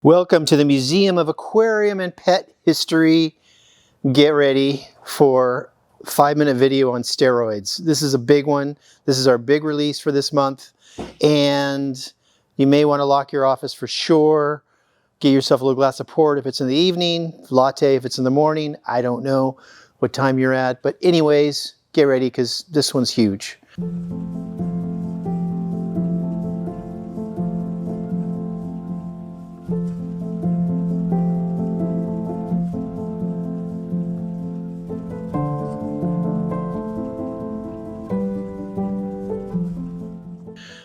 Welcome to the Museum of Aquarium and Pet History. Get ready for a 5-minute video on steroids. This is a big one. This is our big release for this month. And you may want to lock your office for sure. Get yourself a little glass of port if it's in the evening, latte if it's in the morning. I don't know what time you're at. But anyways, get ready because this one's huge.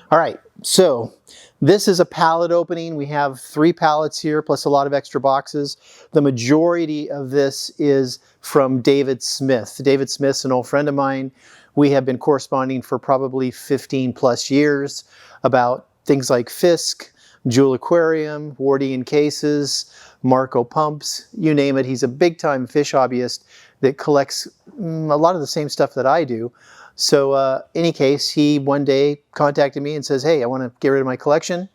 All right, so this is a pallet opening. We have 3 pallets here, plus a lot of extra boxes. The majority of this is from David Smith. David Smith's an old friend of mine. We have been corresponding for probably 15 plus years about things like Fisk, Jewel Aquarium, Wardian cases, Marco pumps, you name it. He's a big-time fish hobbyist that collects a lot of the same stuff that I do. So any case, he one day contacted me and says, hey, I want to get rid of my collection.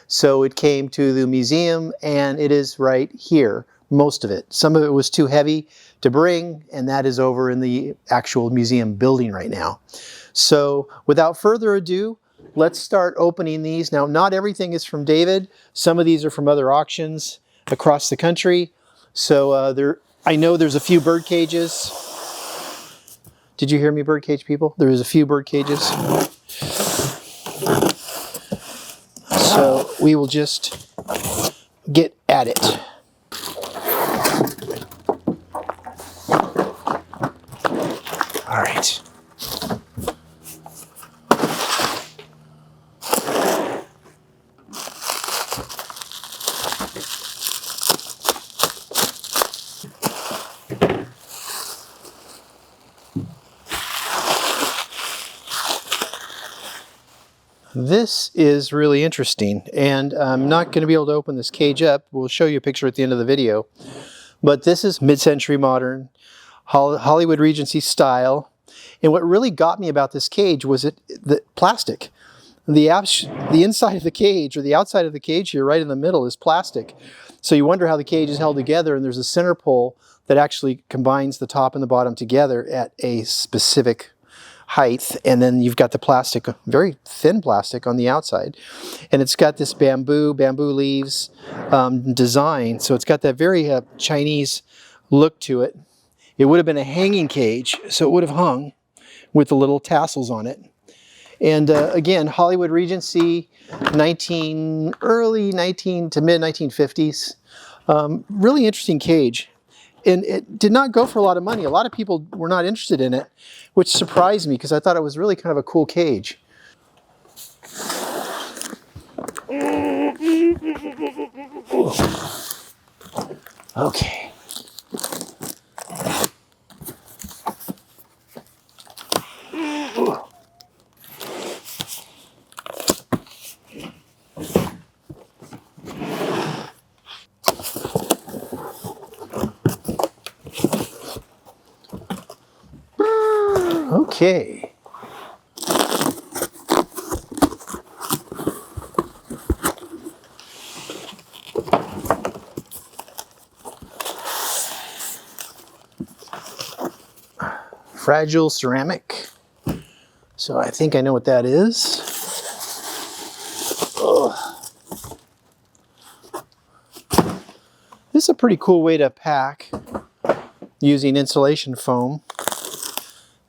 So it came to the museum and it is right here, most of it. Some of it was too heavy to bring, and that is over in the actual museum building right now. So without further ado, let's start opening these. Now, not everything is from David. Some of these are from other auctions across the country. So I know there's a few bird cages. Did you hear me, birdcage people? There is a few bird cages. So we will just get at it. All right. This is really interesting, and I'm not going to be able to open this cage up. We'll show you a picture at the end of the video. But this is mid-century modern, Hollywood Regency style. And what really got me about this cage was the plastic. The inside of the cage, or the outside of the cage here, right in the middle, is plastic. So you wonder how the cage is held together, and there's a center pole that actually combines the top and the bottom together at a specific height, and then you've got the plastic, very thin plastic on the outside, and it's got this bamboo leaves design, so it's got that very Chinese look to it. It would have been a hanging cage, so it would have hung with the little tassels on it. And again, Hollywood Regency, early 19 to mid 1950s. Really interesting cage. And it did not go for a lot of money. A lot of people were not interested in it, which surprised me because I thought it was really kind of a cool cage. Okay. Okay. Fragile ceramic. So I think I know what that is. Ugh. This is a pretty cool way to pack using insulation foam.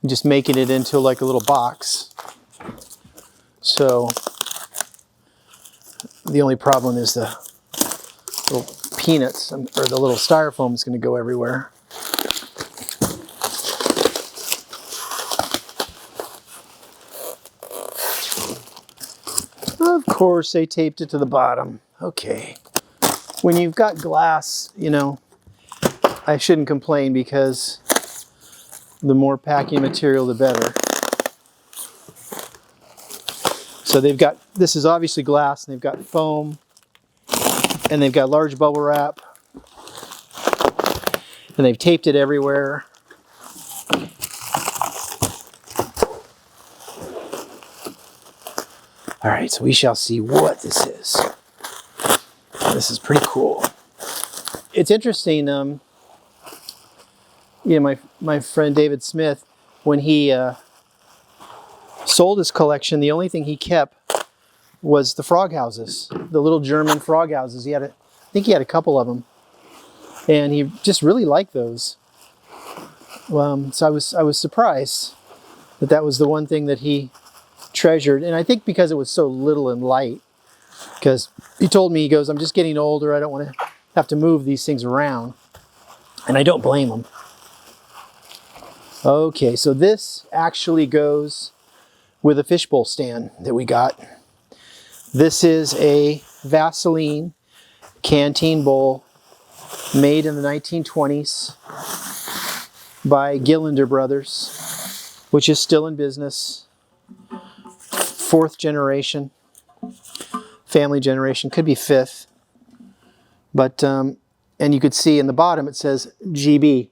Just making it into like a little box. So the only problem is the little peanuts, or the little styrofoam, is going to go everywhere. Of course they taped it to the bottom. Okay. When you've got glass, you know, I shouldn't complain because the more packing material, the better. So they've got, this is obviously glass, and they've got foam, and they've got large bubble wrap, and they've taped it everywhere. All right, so we shall see what this is. This is pretty cool. It's interesting, you know, my friend David Smith, when he sold his collection, the only thing he kept was the frog houses, the little German frog houses. I think he had a couple of them, and he just really liked those. So I was surprised that that was the one thing that he treasured, and I think because it was so little and light. Because he told me, he goes, I'm just getting older. I don't want to have to move these things around, and I don't blame him. Okay, so this actually goes with a fishbowl stand that we got. This is a Vaseline canteen bowl made in the 1920s by Gillander Brothers, which is still in business. 4th generation, family generation, could be 5th. But, and you could see in the bottom it says GB.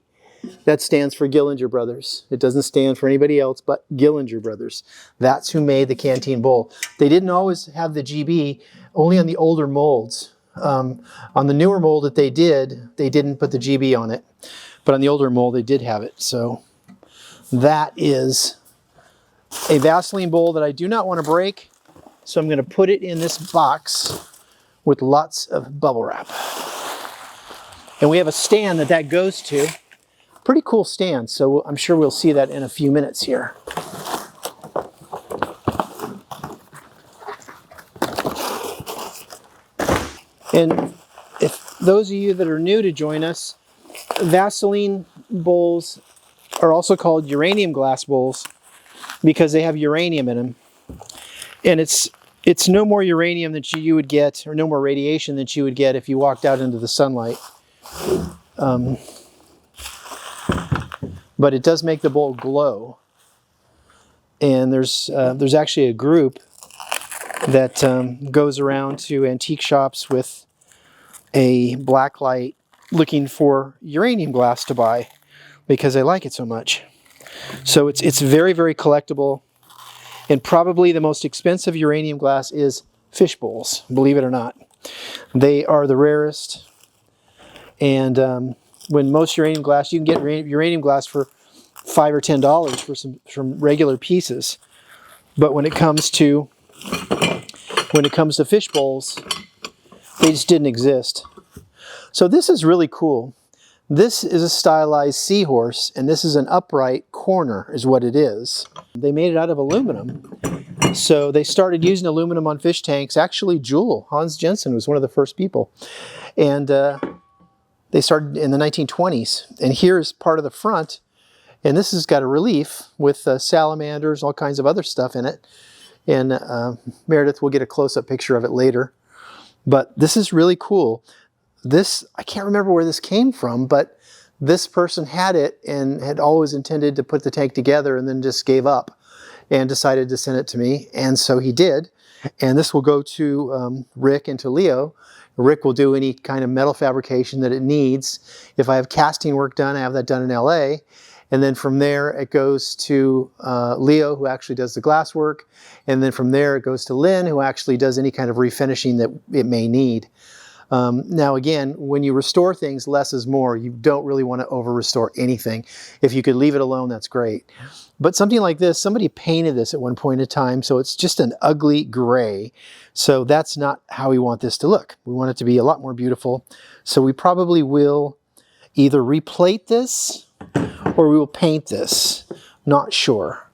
That stands for Gillander Brothers. It doesn't stand for anybody else but Gillander Brothers. That's who made the canteen bowl. They didn't always have the GB, only on the older molds. On the newer mold that they didn't put the GB on it. But on the older mold, they did have it. So that is a Vaseline bowl that I do not want to break. So I'm going to put it in this box with lots of bubble wrap. And we have a stand that goes to. Pretty cool stand, so I'm sure we'll see that in a few minutes here. And if those of you that are new to join us, Vaseline bowls are also called uranium glass bowls because they have uranium in them. And it's no more uranium that you would get, or no more radiation that you would get if you walked out into the sunlight. But it does make the bowl glow. And there's actually a group that goes around to antique shops with a black light looking for uranium glass to buy because they like it so much. So it's very, very collectible. And probably the most expensive uranium glass is fish bowls, believe it or not. They are the rarest. And when most uranium glass, you can get uranium glass for $5 or $10 for some regular pieces. But when it comes to fish bowls, they just didn't exist. So this is really cool. This is a stylized seahorse, and this is an upright corner, is what it is. They made it out of aluminum. So they started using aluminum on fish tanks. Actually, Jewel, Hans Jensen, was one of the first people. And they started in the 1920s. And here's part of the front. And this has got a relief with salamanders, all kinds of other stuff in it. And Meredith will get a close-up picture of it later. But this is really cool. This, I can't remember where this came from, but this person had it and had always intended to put the tank together and then just gave up and decided to send it to me. And so he did. And this will go to Rick and to Leo. Rick will do any kind of metal fabrication that it needs. If I have casting work done, I have that done in LA. And then from there, it goes to Leo, who actually does the glass work. And then from there, it goes to Lynn, who actually does any kind of refinishing that it may need. Now again, when you restore things, less is more. You don't really want to over-restore anything. If you could leave it alone, that's great. But something like this, somebody painted this at one point in time, so it's just an ugly gray. So that's not how we want this to look. We want it to be a lot more beautiful. So we probably will either replate this or we will paint this. Not sure.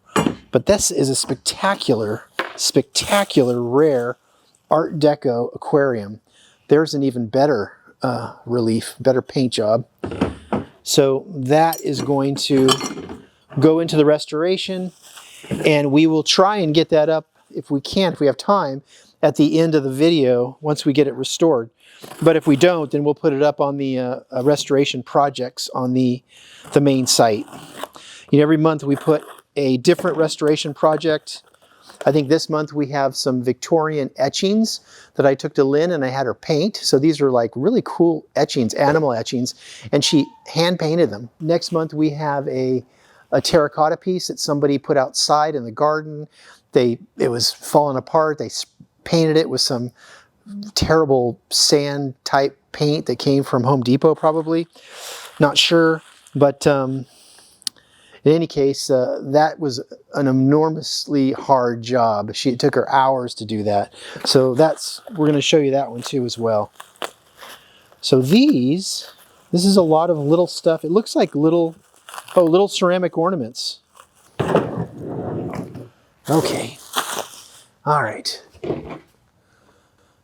But this is a spectacular, spectacular rare Art Deco aquarium. There's an even better relief, better paint job. So that is going to go into the restoration, and we will try and get that up if we can, if we have time, at the end of the video once we get it restored. But if we don't, then we'll put it up on the restoration projects on the main site. You know, every month we put a different restoration project. I think this month we have some Victorian etchings that I took to Lynn and I had her paint. So these are like really cool etchings, animal etchings, and she hand painted them. Next month we have a terracotta piece that somebody put outside in the garden. It was falling apart. They painted it with some terrible sand type paint that came from Home Depot probably. Not sure, but in any case, that was an enormously hard job. It took her hours to do that. So we're going to show you that one too as well. So this is a lot of little stuff. It looks like little ceramic ornaments. Okay. All right.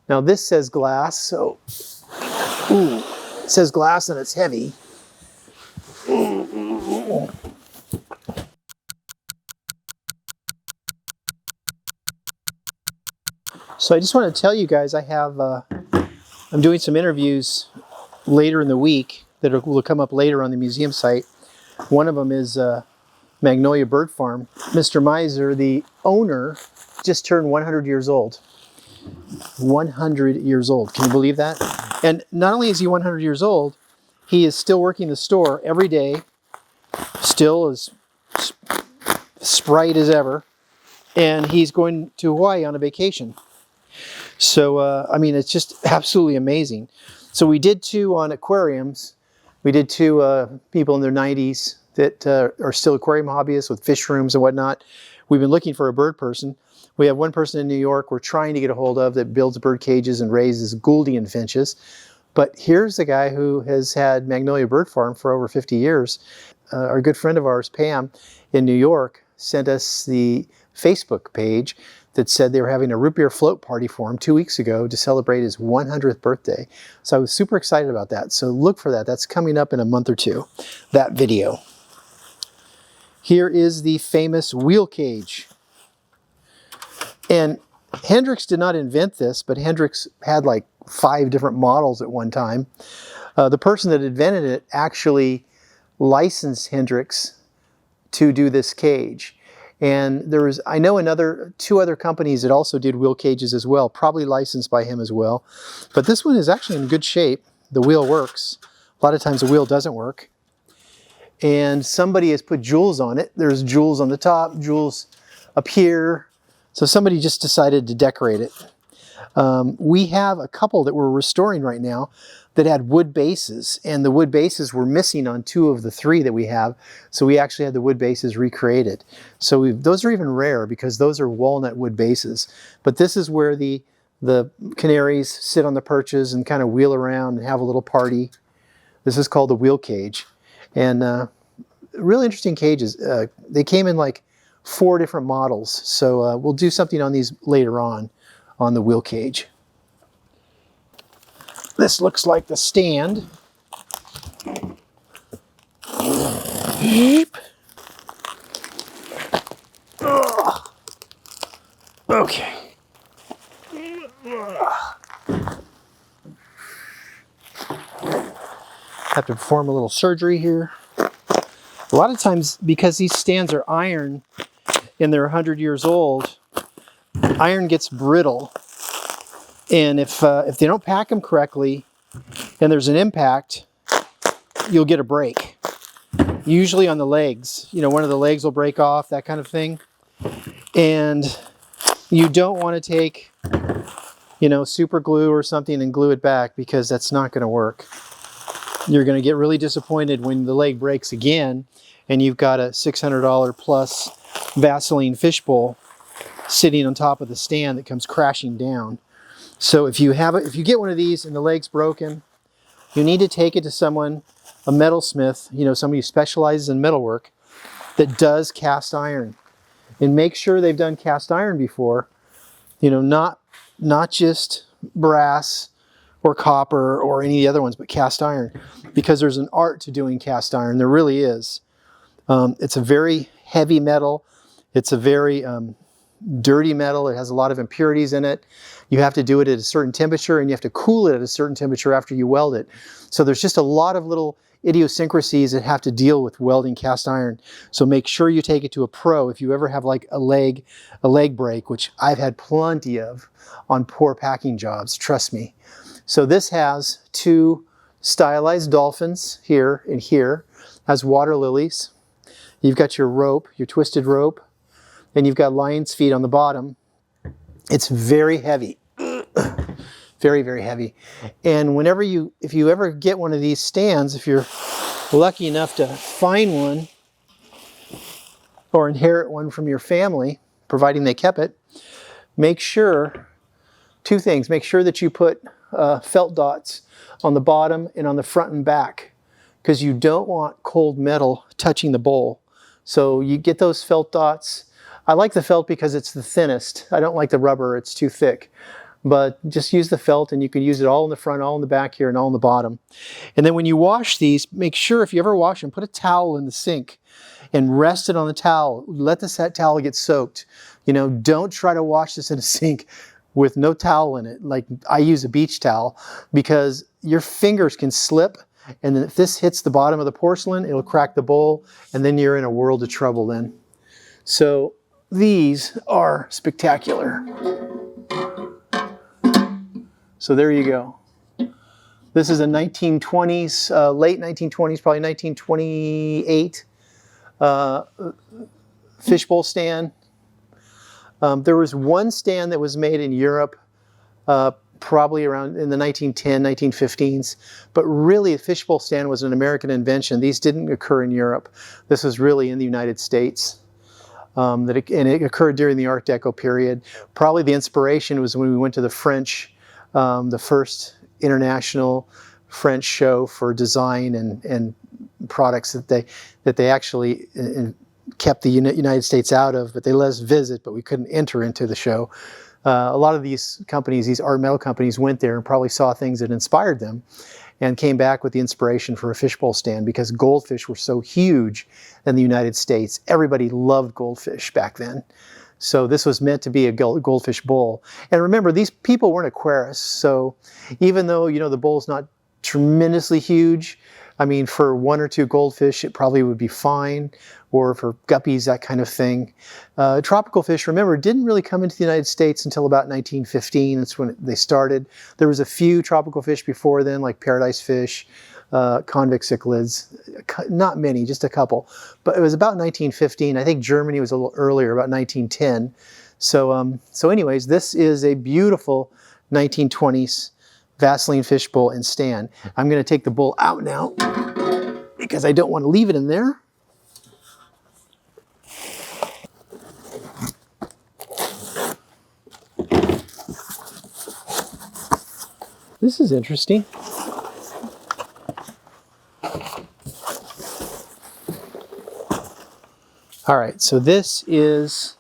Now this says glass, so it says glass and it's heavy. So I just want to tell you guys I'm doing some interviews later in the week that will come up later on the museum site. One of them is Magnolia Bird Farm. Mr. Miser, the owner, just turned 100 years old. 100 years old. Can you believe that? And not only is he 100 years old, he is still working the store every day, still as sprite as ever, and he's going to Hawaii on a vacation. So, I mean, it's just absolutely amazing. So we did 2 on aquariums. We did 2 people in their 90s that are still aquarium hobbyists with fish rooms and whatnot. We've been looking for a bird person. We have one person in New York we're trying to get a hold of that builds bird cages and raises Gouldian finches. But here's the guy who has had Magnolia Bird Farm for over 50 years. Our good friend of ours, Pam, in New York, sent us the Facebook page that said they were having a root beer float party for him 2 weeks ago to celebrate his 100th birthday. So I was super excited about that. So look for that. That's coming up in a month or 2, that video. Here is the famous wheel cage. And Hendricks did not invent this, but Hendricks had like 5 different models at one time. The person that invented it actually licensed Hendricks to do this cage. And there was, I know 2 other companies that also did wheel cages as well, probably licensed by him as well. But this one is actually in good shape. The wheel works. A lot of times the wheel doesn't work. And somebody has put jewels on it. There's jewels on the top, jewels up here. So somebody just decided to decorate it. We have a couple that we're restoring right now that had wood bases, and the wood bases were missing on 2 of the 3 that we have. So we actually had the wood bases recreated. So those are even rare because those are walnut wood bases. But this is where the canaries sit on the perches and kind of wheel around and have a little party. This is called the wheel cage. And really interesting cages. They came in like 4 different models. So we'll do something on these later on the wheel cage. This looks like the stand. Yeep. Okay. Have to perform a little surgery here. A lot of times, because these stands are iron and they're 100 years old, iron gets brittle. And if they don't pack them correctly and there's an impact, you'll get a break. Usually on the legs. You know, one of the legs will break off, that kind of thing. And you don't want to take, you know, super glue or something and glue it back, because that's not going to work. You're going to get really disappointed when the leg breaks again and you've got a $600 plus Vaseline fishbowl sitting on top of the stand that comes crashing down. So if you get one of these and the leg's broken, you need to take it to someone, a metalsmith, you know, somebody who specializes in metalwork that does cast iron. And make sure they've done cast iron before, you know, not just brass or copper or any of the other ones, but cast iron, because there's an art to doing cast iron. There really is. It's a very heavy metal. It's a very dirty metal. It has a lot of impurities in it. You have to do it at a certain temperature, and you have to cool it at a certain temperature after you weld it. So there's just a lot of little idiosyncrasies that have to deal with welding cast iron. So make sure you take it to a pro if you ever have like a leg break, which I've had plenty of on poor packing jobs, trust me. So this has 2 stylized dolphins here and here, has water lilies. You've got your rope, your twisted rope, and you've got lion's feet on the bottom. It's very heavy. Very, very heavy. And if you ever get one of these stands, if you're lucky enough to find one or inherit one from your family, providing they kept it, make sure, two things, make sure that you put felt dots on the bottom and on the front and back, because you don't want cold metal touching the bowl. So you get those felt dots. I like the felt because it's the thinnest. I don't like the rubber, it's too thick. But just use the felt, and you can use it all in the front, all in the back here, and all in the bottom. And then when you wash these, make sure if you ever wash them, put a towel in the sink and rest it on the towel. Let the towel get soaked. You know, don't try to wash this in a sink with no towel in it. Like I use a beach towel, because your fingers can slip, and then if this hits the bottom of the porcelain, it'll crack the bowl, and then you're in a world of trouble then. So these are spectacular. So there you go. This is a 1920s, late 1920s, probably 1928 fishbowl stand. There was one stand that was made in Europe, probably around in the 1910s, 1915s, but really the fishbowl stand was an American invention. These didn't occur in Europe. This was really in the United States. And it occurred during the Art Deco period. Probably the inspiration was when we went to the French, the first international French show for design and products that they actually kept the United States out of, but they let us visit, but we couldn't enter into the show. A lot of these companies, these art metal companies, went there and probably saw things that inspired them and came back with the inspiration for a fishbowl stand, because goldfish were so huge in the United States. Everybody loved goldfish back then. So this was meant to be a goldfish bowl. And remember, these people weren't aquarists, so even though, you know, the bowl's not tremendously huge, I mean, for one or two goldfish, it probably would be fine, or for guppies, that kind of thing. Tropical fish, remember, didn't really come into the United States until about 1915. That's when they started. There was a few tropical fish before then, like paradise fish, convict cichlids, not many, just a couple. But it was about 1915. I think Germany was a little earlier, about 1910. So anyways, this is a beautiful 1920s Vaseline fishbowl and stand. I'm going to take the bowl out now because I don't want to leave it in there. This is interesting. All right, so this is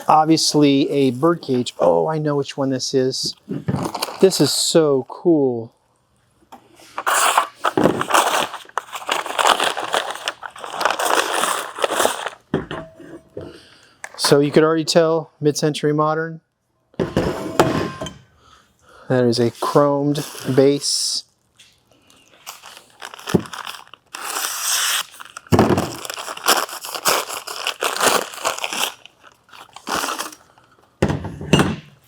obviously a bird cage. Oh, I know which one this is. This is so cool. So you could already tell mid-century modern. That is a chromed base.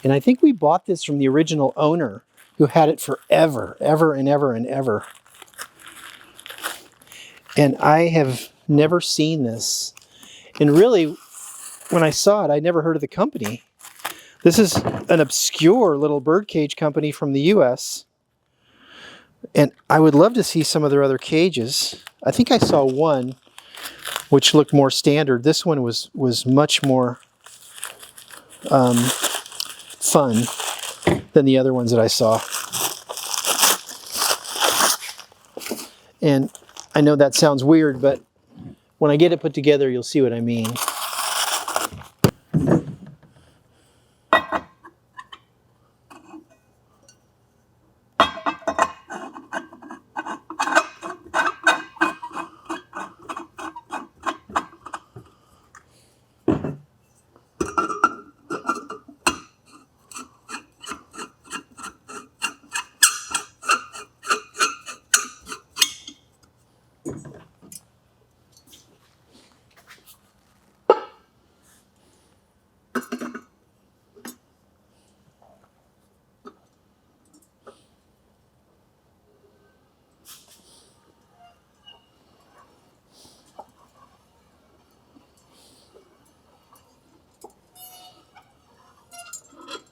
And I think we bought this from the original owner, who had it forever, ever and ever and ever. And I have never seen this. And really, when I saw it, I never heard of the company. This is an obscure little birdcage company from the US. And I would love to see some of their other cages. I think I saw one which looked more standard. This one was much more fun than the other ones that I saw. And I know that sounds weird, but when I get it put together, you'll see what I mean.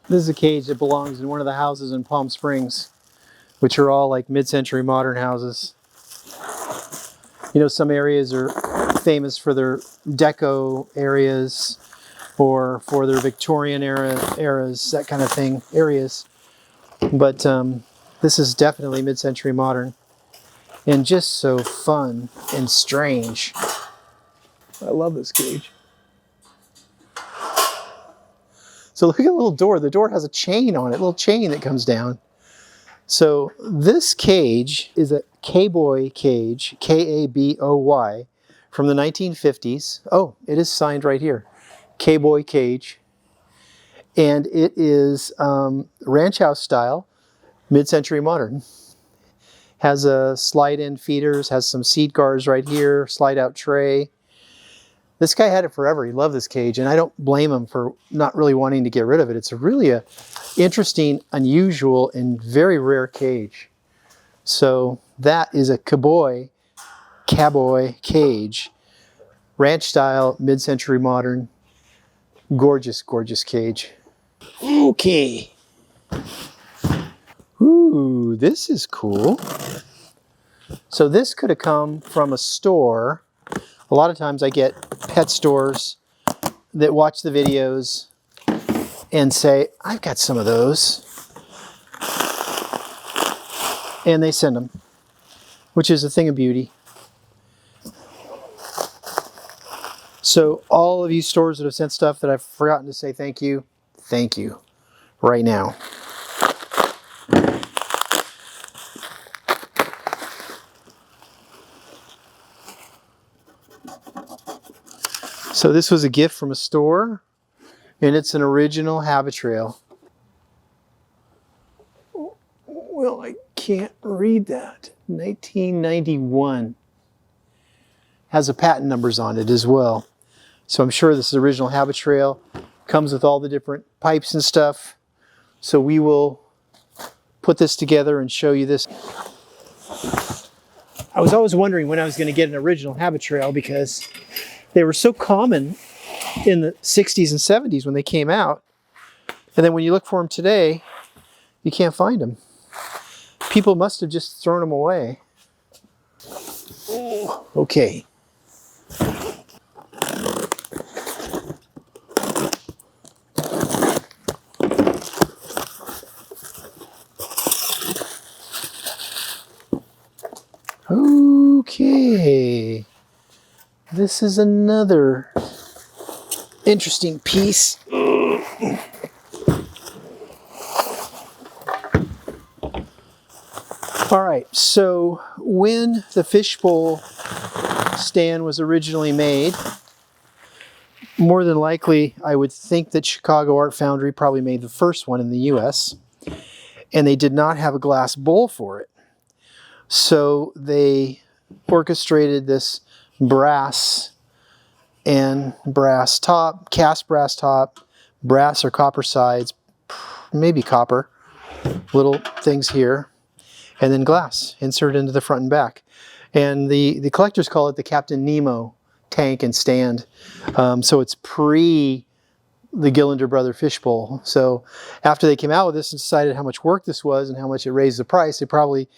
This is a cage that belongs in one of the houses in Palm Springs, which are all like mid-century modern houses. You know, some areas are famous for their deco areas or for their Victorian eras, that kind of thing, areas. But this is definitely mid-century modern and just so fun and strange. I love this cage. So look at the little door. The door has a chain on it, a little chain that comes down. So this cage is a K-Boy cage, K-A-B-O-Y, from the 1950s. Oh, it is signed right here. K-Boy cage. And it is ranch house style, mid-century modern. Has a slide-in feeders, has some seed guards right here, slide-out tray. This guy had it forever. He loved this cage, and I don't blame him for not really wanting to get rid of it. It's really a interesting, unusual, and very rare cage. So that is a cowboy cage, ranch style, mid-century modern, gorgeous, gorgeous cage. Okay. Ooh, this is cool. So this could have come from a store. A lot of times I get pet stores that watch the videos and say, I've got some of those. And they send them, which is a thing of beauty. So all of you stores that have sent stuff that I've forgotten to say thank you right now. So this was a gift from a store, and it's an original habit trail. Well, I can't read that. 1991. Has a patent numbers on it as well. So I'm sure this is original habit trail. Comes with all the different pipes and stuff. So we will put this together and show you this. I was always wondering when I was going to get an original habit trail because they were so common in the 60s and 70s when they came out. And then when you look for them today, you can't find them. People must have just thrown them away. Okay. Okay. This is another interesting piece. All right, so when the fishbowl stand was originally made, more than likely, I would think that Chicago Art Foundry probably made the first one in the US, and they did not have a glass bowl for it. So they orchestrated this brass and brass top, cast brass top, brass or copper sides, maybe copper, little things here, and then glass inserted into the front and back. And the collectors call it the Captain Nemo tank and stand. So it's pre the Gillender Brother fishbowl. So after they came out with this and decided how much work this was and how much it raised the price, they probably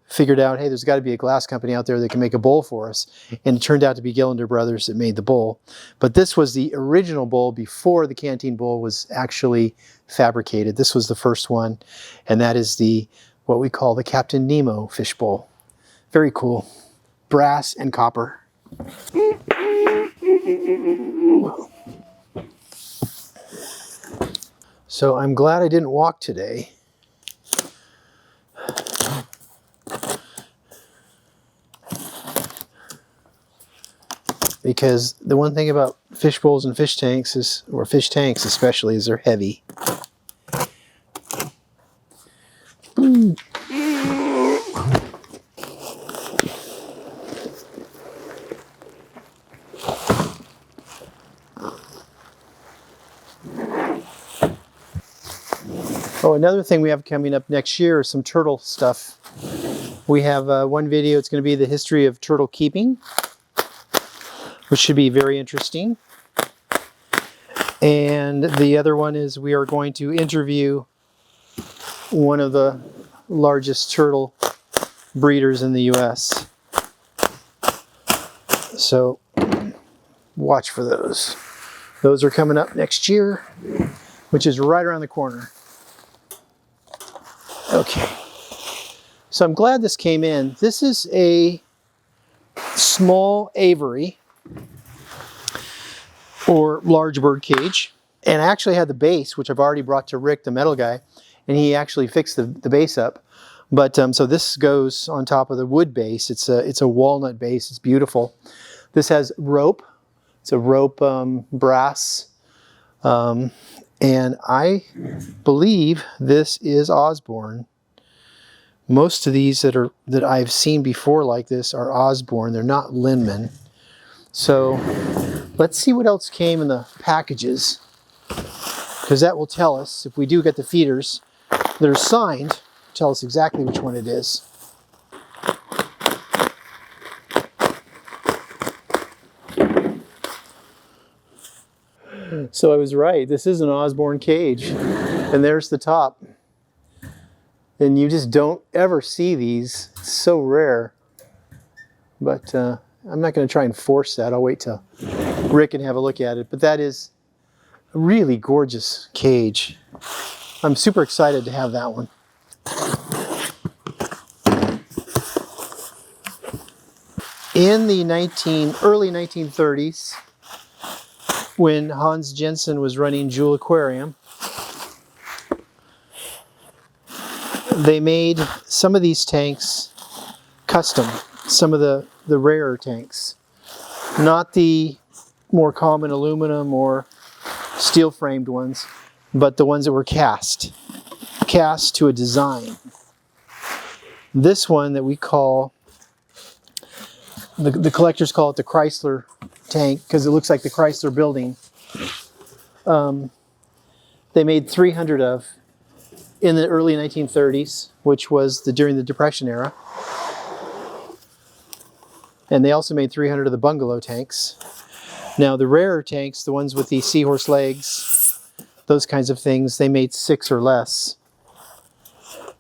figured out, hey, there's got to be a glass company out there that can make a bowl for us. And it turned out to be Gillender Brothers that made the bowl. But this was the original bowl before the canteen bowl was actually fabricated. This was the first one, and that is the what we call the Captain Nemo fishbowl. Very cool. Brass and copper. So I'm glad I didn't walk today. Because the one thing about fish bowls and fish tanks is, or fish tanks especially, is they're heavy. Oh, another thing we have coming up next year is some turtle stuff. We have one video, it's going to be the history of turtle keeping, which should be very interesting. And the other one is we are going to interview one of the largest turtle breeders in the US. So watch for those. Those are coming up next year, which is right around the corner. Okay. So I'm glad this came in. This is a small aviary or large bird cage. And I actually had the base, which I've already brought to Rick, the metal guy, and he actually fixed the base up. But so this goes on top of the wood base. It's a walnut base. It's beautiful. This has rope. It's a rope brass. And I believe this is Osborne. Most of these that I've seen before like this are Osborne. They're not Linman. So let's see what else came in the packages, because that will tell us, if we do get the feeders that are signed, tell us exactly which one it is. So I was right. This is an Osborne cage, and there's the top. And you just don't ever see these. It's so rare. But I'm not going to try and force that. I'll wait till Rick can have a look at it. But that is a really gorgeous cage. I'm super excited to have that one. In the early 1930s, when Hans Jensen was running Jewel Aquarium, they made some of these tanks custom, some of the rarer tanks. Not the more common aluminum or steel framed ones, but the ones that were cast to a design. This one that we call, the collectors call it the Chrysler tank because it looks like the Chrysler building. They made 300 of in the early 1930s, which was during the Depression era. And they also made 300 of the bungalow tanks. Now the rarer tanks, the ones with the seahorse legs, those kinds of things, they made 6 or less.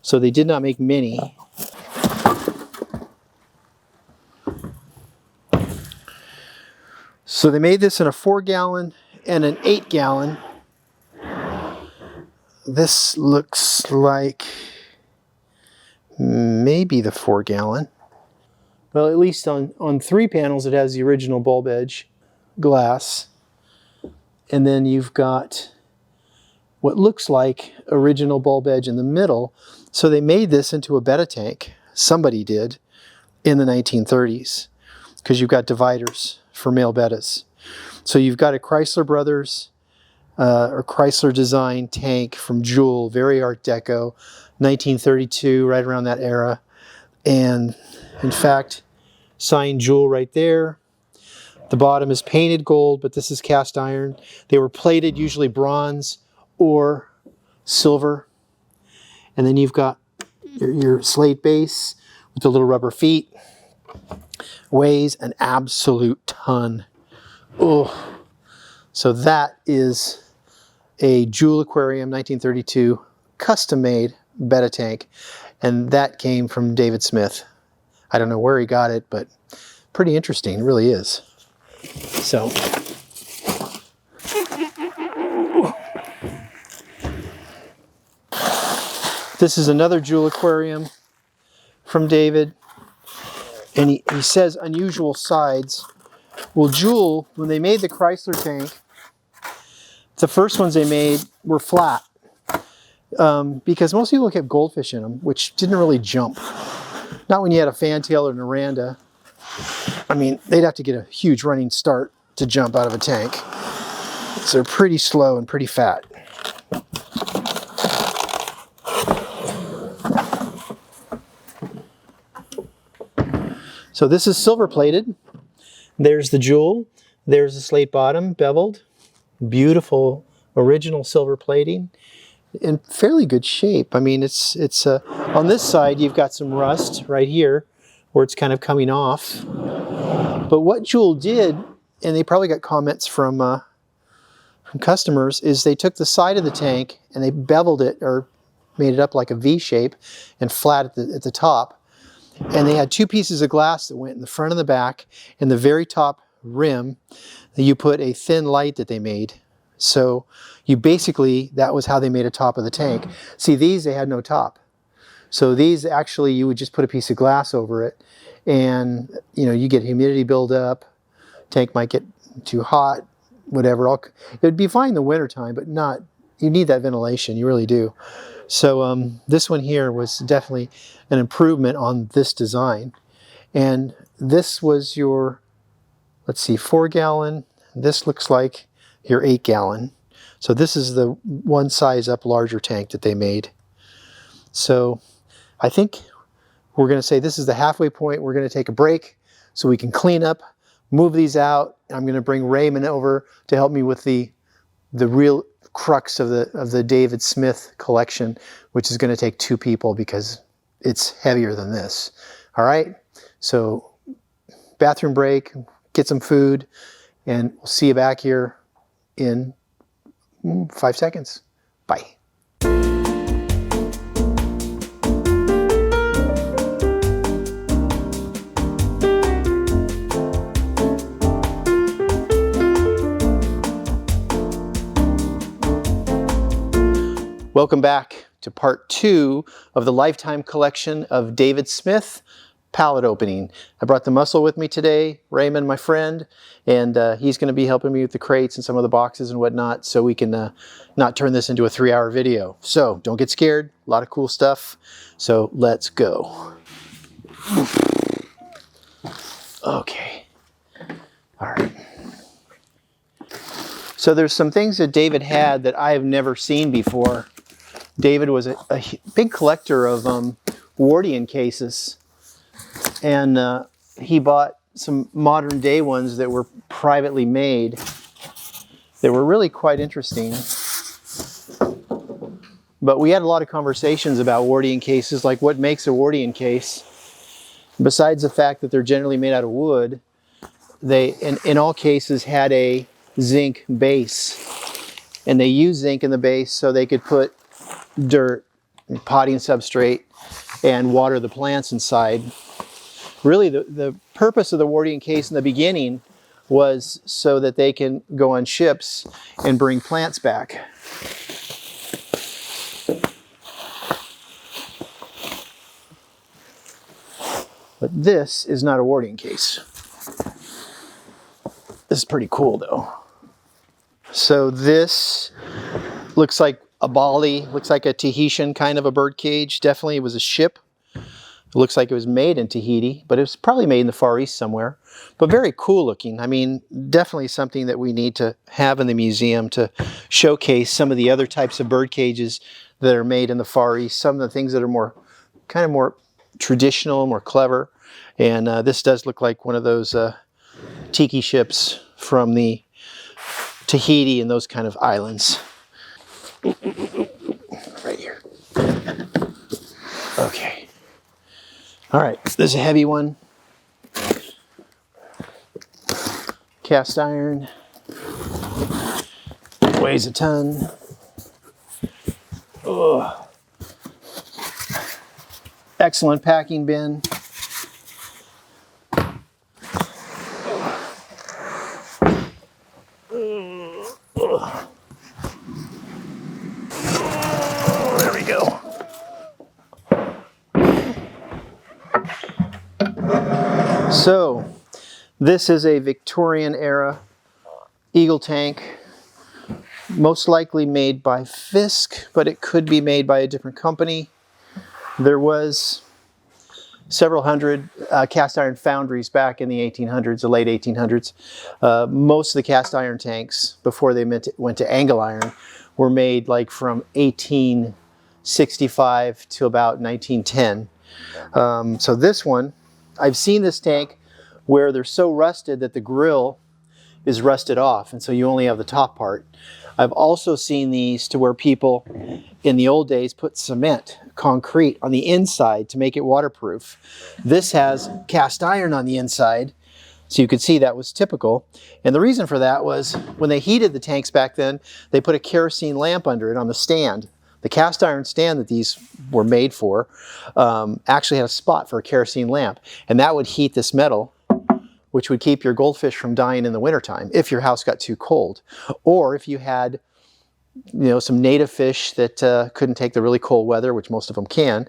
So they did not make many. So they made this in a 4-gallon and an 8-gallon. This looks like maybe the 4-gallon. Well, at least on 3 panels it has the original bulb edge glass. And then you've got what looks like original bulb edge in the middle. So they made this into a betta tank. Somebody did in the 1930s, because you've got dividers for male bettas. So you've got a Chrysler Brothers or Chrysler design tank from Jewel, very Art Deco, 1932, right around that era. And in fact, signed Jewel right there. The bottom is painted gold, but this is cast iron. They were plated, usually bronze or silver. And then you've got your slate base with the little rubber feet. Weighs an absolute ton. Oh, so that is a Jewel Aquarium 1932 custom-made betta tank, and that came from David Smith. I don't know where he got it, but pretty interesting, it really is. So this is another Jewel Aquarium from David, and he says unusual sides. Well, Jewel, when they made the Chrysler tank, the first ones they made were flat, because most people kept goldfish in them, which didn't really jump. Not when you had a fantail or an Oranda. I mean, they'd have to get a huge running start to jump out of a tank. So they're pretty slow and pretty fat. So this is silver plated. There's the Jewel. There's the slate bottom, beveled. Beautiful original silver plating in fairly good shape. I mean, it's on this side you've got some rust right here where it's kind of coming off. But what Jewel did, and they probably got comments from from customers is they took the side of the tank and they beveled it or made it up like a V shape and flat at the top. And they had two pieces of glass that went in the front and the back. In the very top rim, you put a thin light that they made. So you basically, that was how they made a top of the tank. See, these, they had no top. So these actually, you would just put a piece of glass over it, and you know, you get humidity buildup, tank might get too hot, whatever. It would be fine in the wintertime, but not, you need that ventilation, you really do. So this one here was definitely an improvement on this design. And this was your, let's see, 4-gallon. This looks like your 8-gallon. So this is the one size up larger tank that they made. So I think we're going to say this is the halfway point. We're going to take a break so we can clean up, move these out. I'm going to bring Raymond over to help me with the real crux of the David Smith collection, which is going to take 2 people because it's heavier than this. All right, so bathroom break, get some food, and we'll see you back here in 5 seconds. Bye. Welcome back to part 2 of the lifetime collection of David Smith pallet opening. I brought the muscle with me today, Raymond, my friend, and he's going to be helping me with the crates and some of the boxes and whatnot, so we can not turn this into a 3-hour video. So don't get scared, a lot of cool stuff. So let's go. Okay, all right. So there's some things that David had that I have never seen before. David was a big collector of Wardian cases, and he bought some modern day ones that were privately made. They were really quite interesting. But we had a lot of conversations about Wardian cases, like what makes a Wardian case. Besides the fact that they're generally made out of wood, they, in all cases, had a zinc base. And they used zinc in the base so they could put dirt, potting substrate, and water the plants inside. Really, the purpose of the Wardian case in the beginning was so that they can go on ships and bring plants back. But this is not a Wardian case. This is pretty cool though. So this looks like a Bali, looks like a Tahitian kind of a bird cage. Definitely it was a ship. It looks like it was made in Tahiti, but it was probably made in the Far East somewhere. But very cool looking. I mean, definitely something that we need to have in the museum to showcase some of the other types of bird cages that are made in the Far East. Some of the things that are more, kind of more traditional, more clever. And this does look like one of those tiki ships from the Tahiti and those kind of islands. Right here. Okay. All right, there's a heavy one. Cast iron. Weighs a ton. Ugh. Excellent packing bin. There we go. So, this is a Victorian era eagle tank, most likely made by Fisk, but it could be made by a different company. There was several hundred cast iron foundries back in the 1800s, the late 1800s. Most of the cast iron tanks, before they went to angle iron, were made like from 1865 to about 1910. So this one, I've seen this tank where they're so rusted that the grill is rusted off, and so you only have the top part. I've also seen these to where people in the old days put cement, concrete on the inside to make it waterproof. This has cast iron on the inside, So you could see that was typical. And the reason for that was when they heated the tanks back then, they put a kerosene lamp under it on the stand. The cast iron stand that these were made for actually had a spot for a kerosene lamp. And that would heat this metal, which would keep your goldfish from dying in the wintertime if your house got too cold. Or if you had some native fish that couldn't take the really cold weather, which most of them can,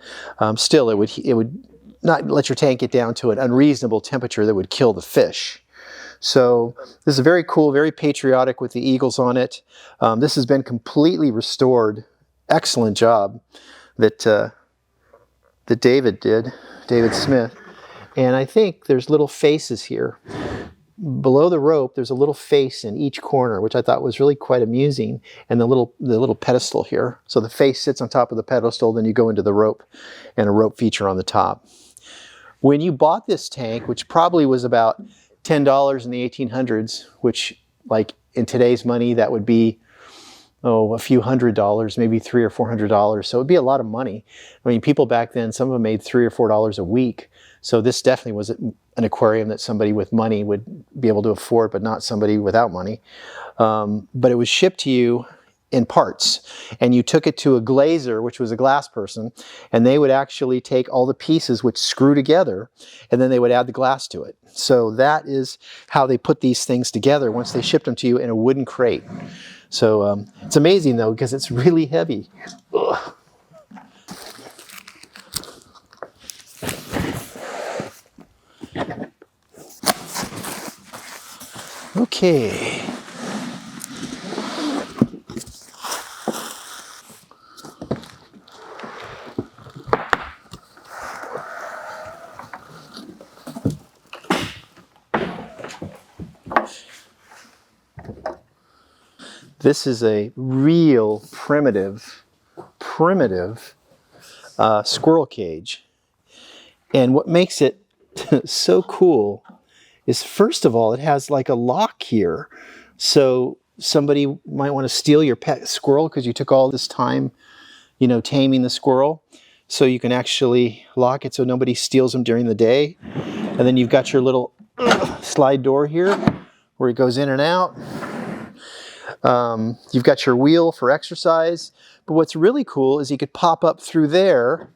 still it would not let your tank get down to an unreasonable temperature that would kill the fish. So this is very cool, very patriotic with the eagles on it. This has been completely restored. Excellent job that David did, David Smith. And I think there's little faces here. Below the rope, there's a little face in each corner, which I thought was really quite amusing. And the little pedestal here. So the face sits on top of the pedestal, then you go into the rope and a rope feature on the top. When you bought this tank, which probably was about $10 in the 1800s, which like in today's money, that would be, a few $100s, maybe $300 or $400. So it would be a lot of money. I mean, people back then, some of them made $3 or $4 a week. So this definitely was an aquarium that somebody with money would be able to afford, but not somebody without money. But it was shipped to you in parts, and you took it to a glazer, which was a glass person, and they would actually take all the pieces which screw together, and then they would add the glass to it. So that is how they put these things together once they shipped them to you in a wooden crate. So it's amazing though, because it's really heavy. Ugh. Okay. This is a real primitive squirrel cage. And what makes it so cool is, first of all, it has like a lock here. So somebody might want to steal your pet squirrel because you took all this time, taming the squirrel. So you can actually lock it so nobody steals them during the day. And then you've got your little slide door here where it goes in and out. You've got your wheel for exercise, but what's really cool is you could pop up through there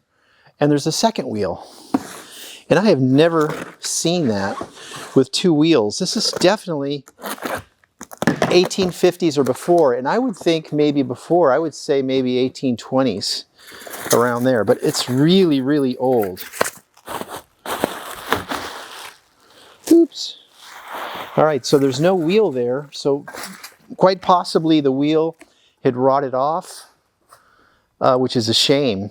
and there's a second wheel. And I have never seen that with two wheels. This is definitely 1850s or before, and I would think maybe before, I would say maybe 1820s, around there, but it's really, really old. Oops. All right, so there's no wheel there, so quite possibly the wheel had rotted off, which is a shame.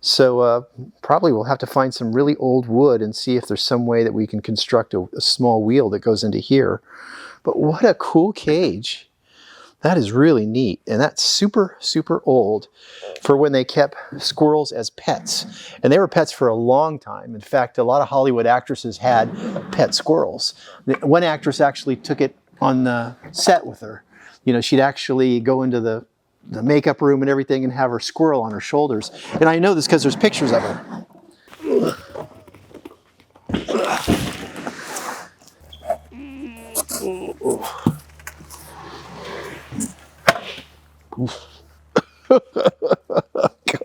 So probably we'll have to find some really old wood and see if there's some way that we can construct a small wheel that goes into here. But what a cool cage. That is really neat. And that's super, super old for when they kept squirrels as pets. And they were pets for a long time. In fact, a lot of Hollywood actresses had pet squirrels. One actress actually took it on the set with her. She'd actually go into the makeup room and everything and have her squirrel on her shoulders. And I know this because there's pictures of her.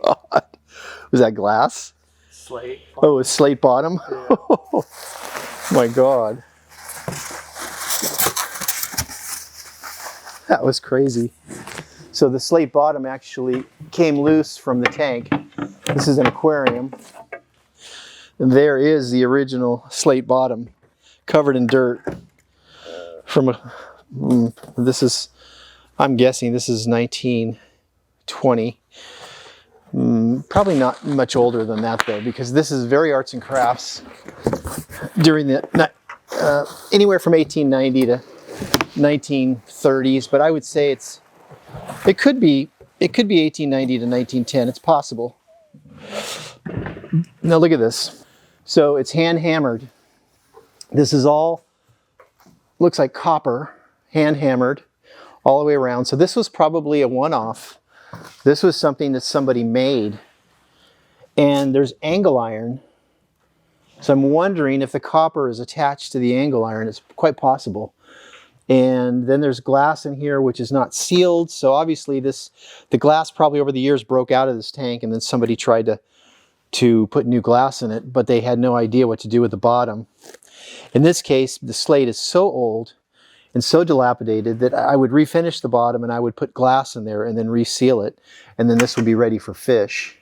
God. Was that glass? Slate. Oh, it's slate bottom? Yeah. My God. That was crazy. So the slate bottom actually came loose from the tank. This is an aquarium. And there is the original slate bottom covered in dirt. I'm guessing this is 1920. Probably not much older than that though, because this is very arts and crafts during the anywhere from 1890 to 1930s, but I would say it could be 1890 to 1910. It's possible. Now look at this. So it's hand hammered. This is all, looks like copper, hand hammered all the way around. So this was probably a one-off. This was something that somebody made. And there's angle iron So I'm wondering if the copper is attached to the angle iron. It's quite possible. And then there's glass in here which is not sealed. So obviously the glass probably over the years broke out of this tank, and then somebody tried to put new glass in it, but they had no idea what to do with the bottom. In this case, the slate is so old and so dilapidated that I would refinish the bottom and I would put glass in there and then reseal it, and then this would be ready for fish.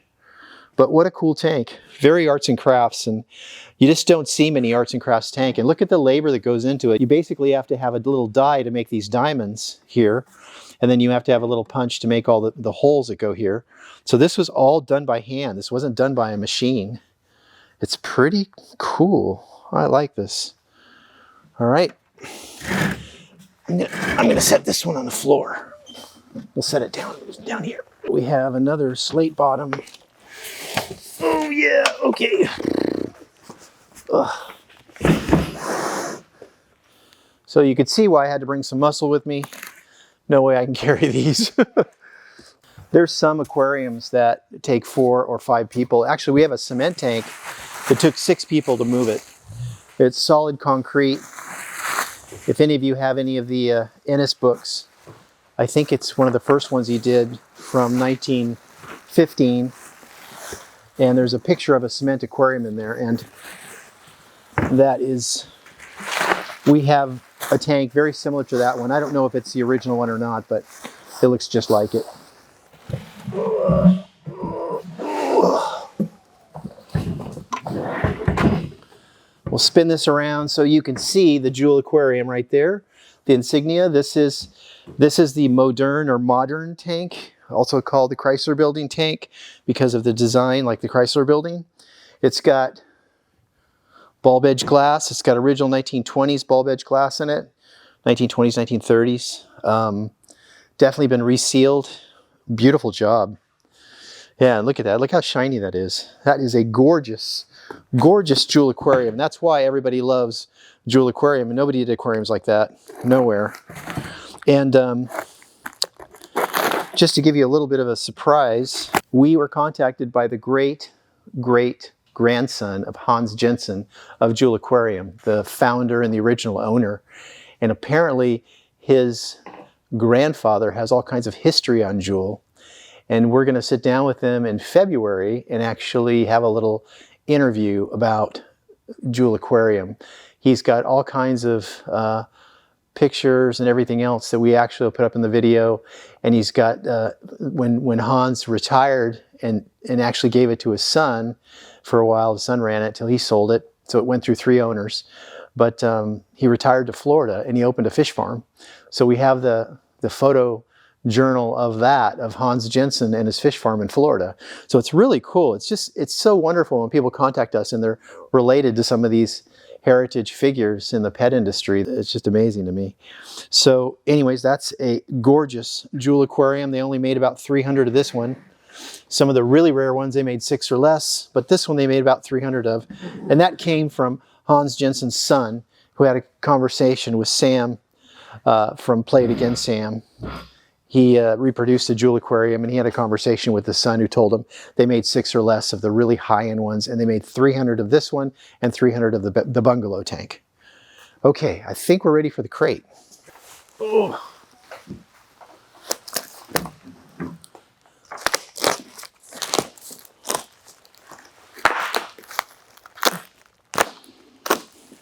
But what a cool tank. Very arts and crafts, and you just don't see many arts and crafts tank. And look at the labor that goes into it. You basically have to have a little die to make these diamonds here, and then you have to have a little punch to make all the holes that go here. So this was all done by hand. This wasn't done by a machine. It's pretty cool. I like this. All right. I'm gonna set this one on the floor. We'll set it down here. We have another slate bottom. Oh yeah, okay. Ugh. So you could see why I had to bring some muscle with me. No way I can carry these. There's some aquariums that take 4 or 5 people. Actually, we have a cement tank that took 6 people to move it. It's solid concrete. If any of you have any of the Ennis books, I think it's one of the first ones he did from 1915. And there's a picture of a cement aquarium in there, and that is, we have a tank very similar to that one. I don't know if it's the original one or not, but it looks just like it. We'll spin this around so you can see the jewel aquarium right there, the insignia. This is the modern tank, also called the Chrysler Building tank because of the design like the Chrysler Building. It's got bulb edge glass. It's got original 1920s bulb edge glass in it, 1920s, 1930s. Definitely been resealed. Beautiful job. Yeah, look at that. Look how shiny that is. That is a gorgeous, gorgeous jewel aquarium. That's why everybody loves jewel aquarium, and nobody did aquariums like that. Nowhere. And just to give you a little bit of a surprise, we were contacted by the great-great-grandson of Hans Jensen of Jewel Aquarium, the founder and the original owner. And apparently his grandfather has all kinds of history on Jewel. And we're going to sit down with him in February and actually have a little interview about Jewel Aquarium. He's got all kinds of pictures and everything else that we actually put up in the video. And he's got, when Hans retired and actually gave it to his son for a while, the son ran it till he sold it. So it went through 3 owners. But he retired to Florida and he opened a fish farm. So we have the photo journal of that, of Hans Jensen and his fish farm in Florida. So it's really cool. It's so wonderful when people contact us and they're related to some of these heritage figures in the pet industry. It's just amazing to me. So anyways, that's a gorgeous jewel aquarium. They only made about 300 of this one. Some of the really rare ones, they made 6 or less, but this one they made about 300 of. And that came from Hans Jensen's son, who had a conversation with Sam from Play It Again Sam. He reproduced a jewel aquarium, and he had a conversation with the son who told him they made 6 or less of the really high-end ones, and they made 300 of this one and 300 of the bungalow tank. Okay, I think we're ready for the crate. Oh.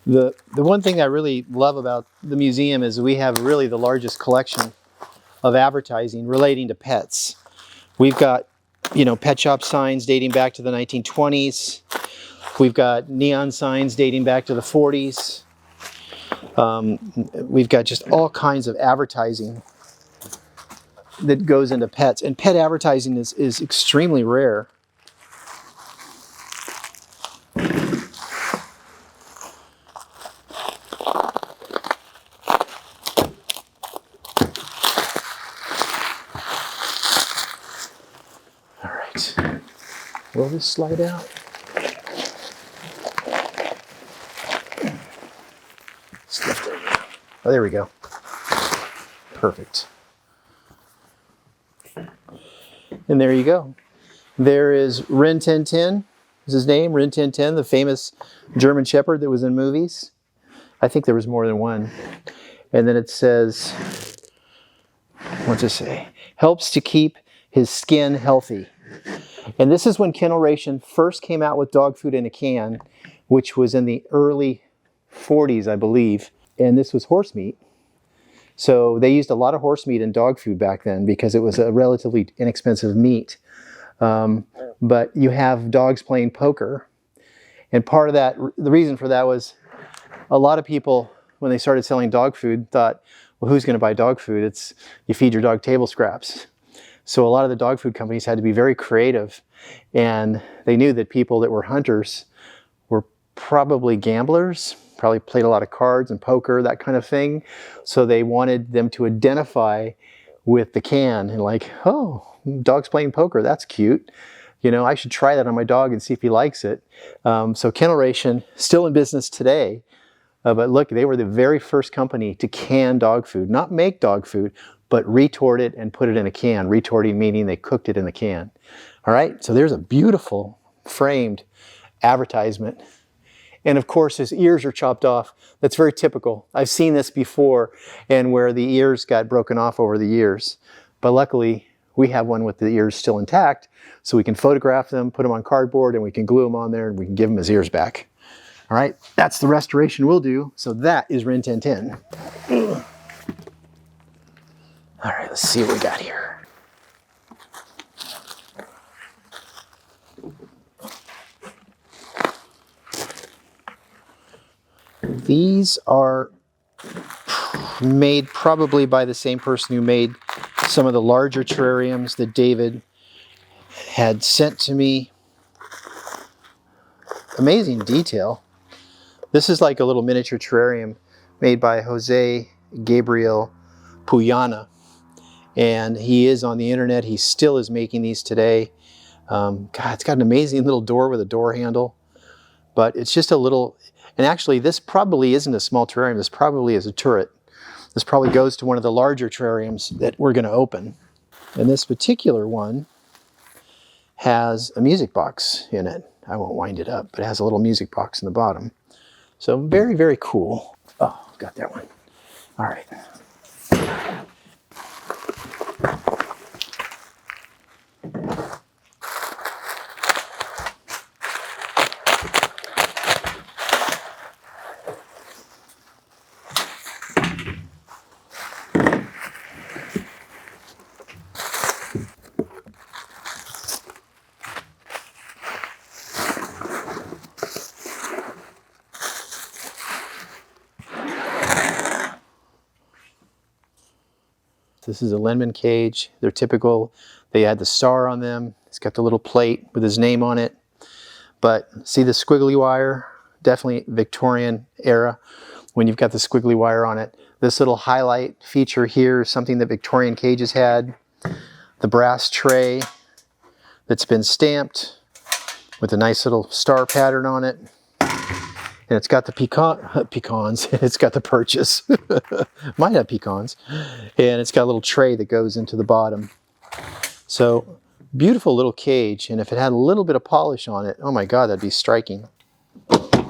The one thing I really love about the museum is we have really the largest collection of advertising relating to pets. We've got, pet shop signs dating back to the 1920s. We've got neon signs dating back to the 40s. We've got just all kinds of advertising that goes into pets. And pet advertising is extremely rare. Will this slide out? Oh, there we go. Perfect. And there you go. There is Rin Tin Tin. is his name, Rin Tin Tin, the famous German Shepherd that was in movies. I think there was more than one. And then it says, what's it say? Helps to keep his skin healthy. And this is when Kennelation first came out with dog food in a can, which was in the early 40s, I believe. And this was horse meat. So they used a lot of horse meat in dog food back then because it was a relatively inexpensive meat. But you have dogs playing poker. And part of that, the reason for that was a lot of people, when they started selling dog food, thought, well, who's going to buy dog food? It's, you feed your dog table scraps. So a lot of the dog food companies had to be very creative, and they knew that people that were hunters were probably gamblers, probably played a lot of cards and poker, that kind of thing. So they wanted them to identify with the can and like, oh, dog's playing poker, that's cute. You know, I should try that on my dog and see if he likes it. So Kennelation, still in business today, but look, they were the very first company to can dog food, not make dog food, but retort it and put it in a can. Retorting meaning they cooked it in the can. All right, so there's a beautiful framed advertisement. And of course his ears are chopped off. That's very typical. I've seen this before, and where the ears got broken off over the years. But luckily we have one with the ears still intact, so we can photograph them, put them on cardboard, and we can glue them on there, and we can give him his ears back. All right, that's the restoration we'll do. So that is Rin Tin Tin. All right, let's see what we got here. These are made probably by the same person who made some of the larger terrariums that David had sent to me. Amazing detail. This is like a little miniature terrarium made by Jose Gabriel Puyana. And he is on the internet. He still is making these today. God, it's got an amazing little door with a door handle. But it's just a little, and actually this probably isn't a small terrarium. This probably is a turret. This probably goes to one of the larger terrariums that we're going to open. And this particular one has a music box in it. I won't wind it up, but it has a little music box in the bottom. So very, very cool. Oh, got that one. All right. This is a Linman cage. They're typical. They had the star on them. It's got the little plate with his name on it. But see the squiggly wire? Definitely Victorian era when you've got the squiggly wire on it. This little highlight feature here is something that Victorian cages had. The brass tray that's been stamped with a nice little star pattern on it. And it's got the pecans, it's got the purchase. Might have pecans. And it's got a little tray that goes into the bottom. So, beautiful little cage. And if it had a little bit of polish on it, oh my God, that'd be striking. Okay.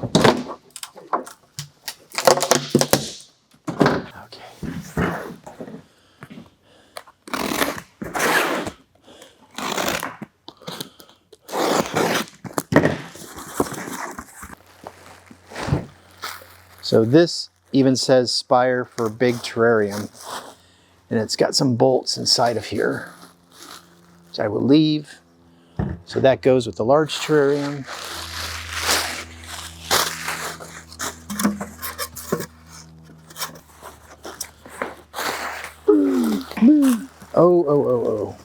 So this even says Spire for big terrarium, and it's got some bolts inside of here, which I will leave. So that goes with the large terrarium. Oh.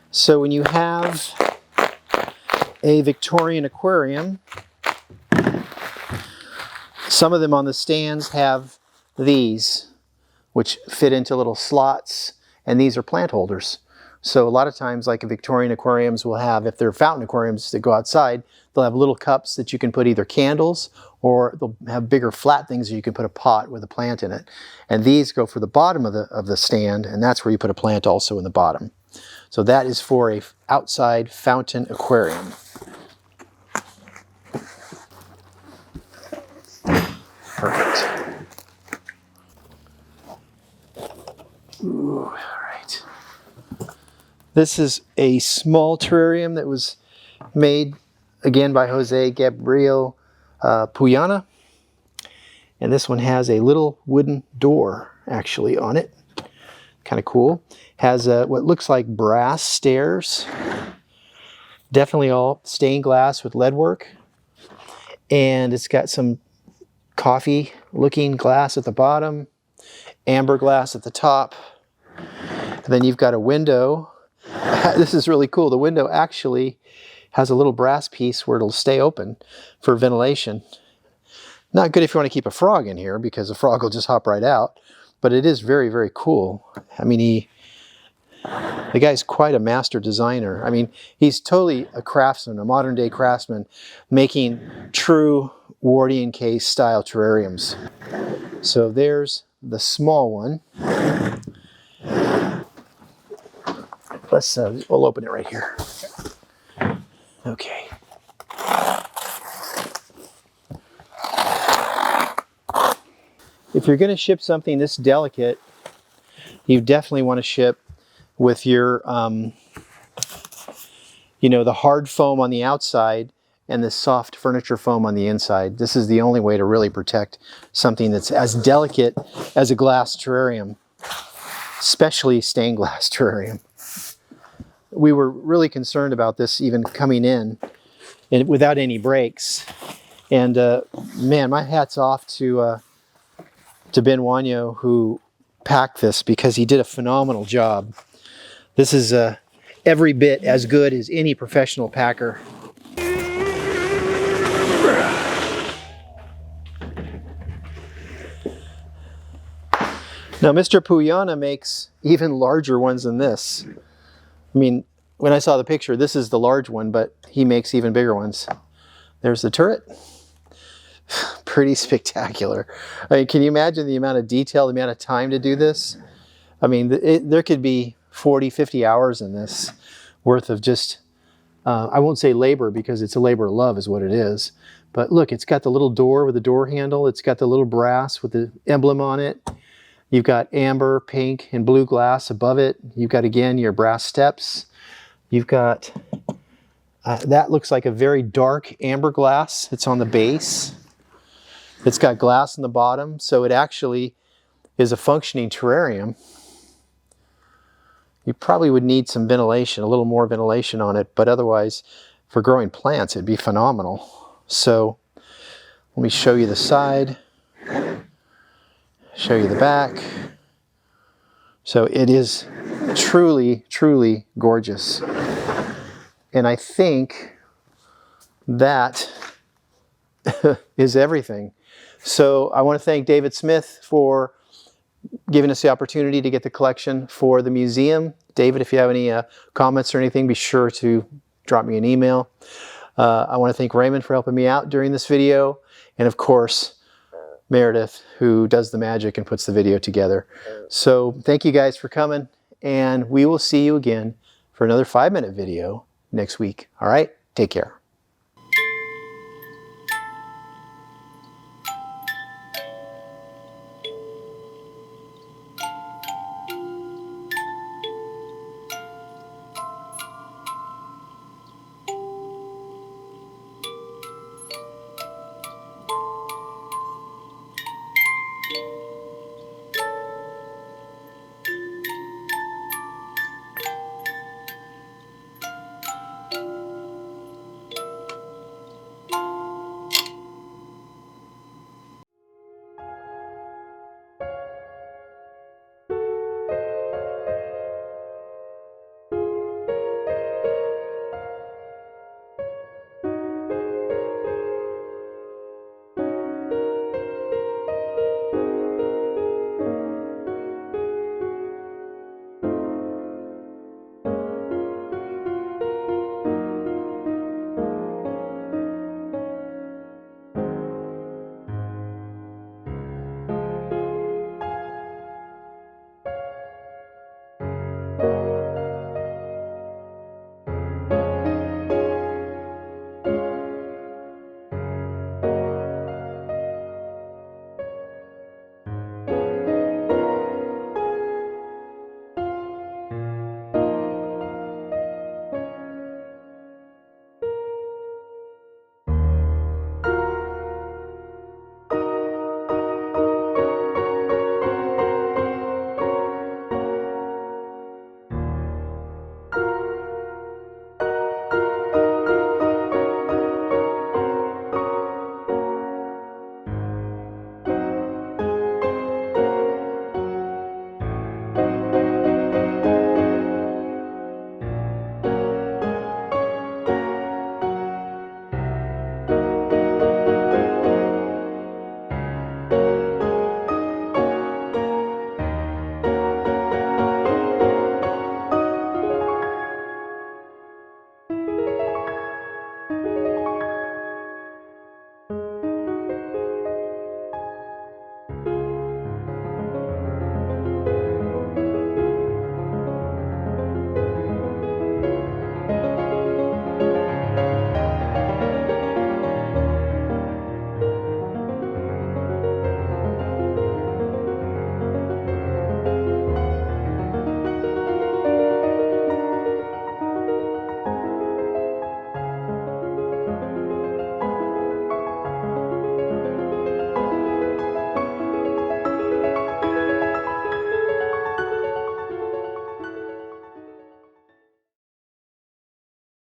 So when you have a Victorian aquarium, some of them on the stands have these, which fit into little slots, and these are plant holders. So a lot of times, like Victorian aquariums will have, if they're fountain aquariums that go outside, they'll have little cups that you can put either candles, or they'll have bigger flat things that you can put a pot with a plant in it. And these go for the bottom of the stand, and that's where you put a plant also in the bottom. So that is for a outside fountain aquarium. Perfect. Ooh, all right. This is a small terrarium that was made again by Jose Gabriel Puyana. And this one has a little wooden door actually on it. Kind of cool. Has what looks like brass stairs. Definitely all stained glass with lead work. And it's got some coffee looking glass at the bottom, amber glass at the top. And then you've got a window. This is really cool. The window actually has a little brass piece where it'll stay open for ventilation. Not good if you want to keep a frog in here because the frog will just hop right out, but it is very, very cool. I mean, the guy's quite a master designer. I mean, he's totally a craftsman, a modern day craftsman, making true Wardian case style terrariums. So there's the small one. We'll open it right here. Okay. If you're going to ship something this delicate, you definitely want to ship with your, you know, the hard foam on the outside and the soft furniture foam on the inside. This is the only way to really protect something that's as delicate as a glass terrarium, especially stained glass terrarium. We were really concerned about this even coming in and without any breaks. And man, my hat's off to Ben Wanyo, who packed this, because he did a phenomenal job. This is every bit as good as any professional packer. Now, Mr. Puyana makes even larger ones than this. I mean, when I saw the picture, this is the large one, but he makes even bigger ones. There's the turret. Pretty spectacular. I mean, can you imagine the amount of detail, the amount of time to do this? I mean, there could be 40, 50 hours in this worth of just, I won't say labor because it's a labor of love is what it is. But look, it's got the little door with the door handle. It's got the little brass with the emblem on it. You've got amber, pink, and blue glass above it. You've got, again, your brass steps. You've got, that looks like a very dark amber glass. It's on the base. It's got glass in the bottom, so it actually is a functioning terrarium. You probably would need some ventilation, a little more ventilation on it, but otherwise, for growing plants, it'd be phenomenal. So, let me show you the side, show you the back. So it is truly, truly gorgeous. And I think that is everything. So I want to thank David Smith for giving us the opportunity to get the collection for the museum. David, if you have any comments or anything, be sure to drop me an email. I want to thank Raymond for helping me out during this video. And of course, Meredith, who does the magic and puts the video together. So thank you guys for coming, and we will see you again for another 5-minute video next week. All right, take care.